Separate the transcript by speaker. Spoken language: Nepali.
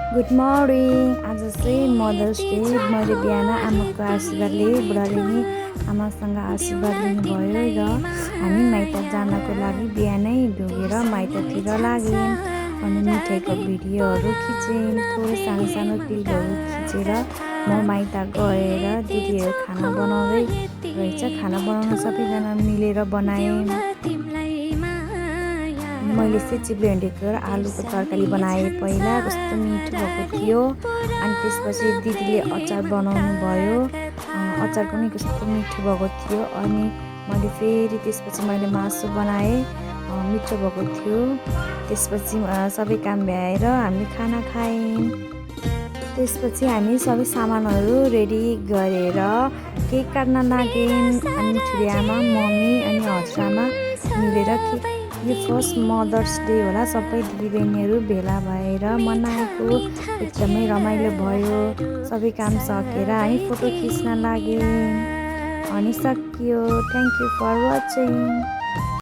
Speaker 1: Good morning. आज चाहिँ मदर्स डे। मैले बिहान आमाको आशीर्वादले बुढाले नि आमासँग आशीर्वाद लिनुभयो र हामी माइत जानको लागि बिहानै ढुगेर माइततिर लाग्यौँ। अनि मिठाईको भिडियोहरू खिचेँ, थोरै सानो सानो क्लिपहरू खिचेर म माइत गएर दिदीहरू खाना बनाउँदै रहेछ। खाना बनाउन सबैजना मिलेर बनायौँ। मैले चाहिँ चिप्ले भेन्डीको र आलुको तरकारी बनाएँ। पहिला कस्तो मिठो भएको थियो। अनि त्यसपछि दिदीले अचार बनाउनु भयो। अचार पनि कस्तो मिठो भएको थियो। अनि मैले फेरि त्यसपछि मैले मासु बनाएँ, मिठो भएको थियो। त्यसपछि सबै काम भ्याएर हामी खाना खायौँ। त्यसपछि हामी सबै सामानहरू रेडी गरेर केक काट्न लाग्यौँ। अनि ठुली आमा, मम्मी अनि हजुरआमा मिलेर यो फर्स्ट मदर्स डे होला। सबै दिदीबहिनीहरू भेला भएर मनाएको एकदमै रमाइलो भयो। सबै काम सकेर हामी फोटो खिच्न लाग्यौँ। अनि सकियो। Thank you for watching.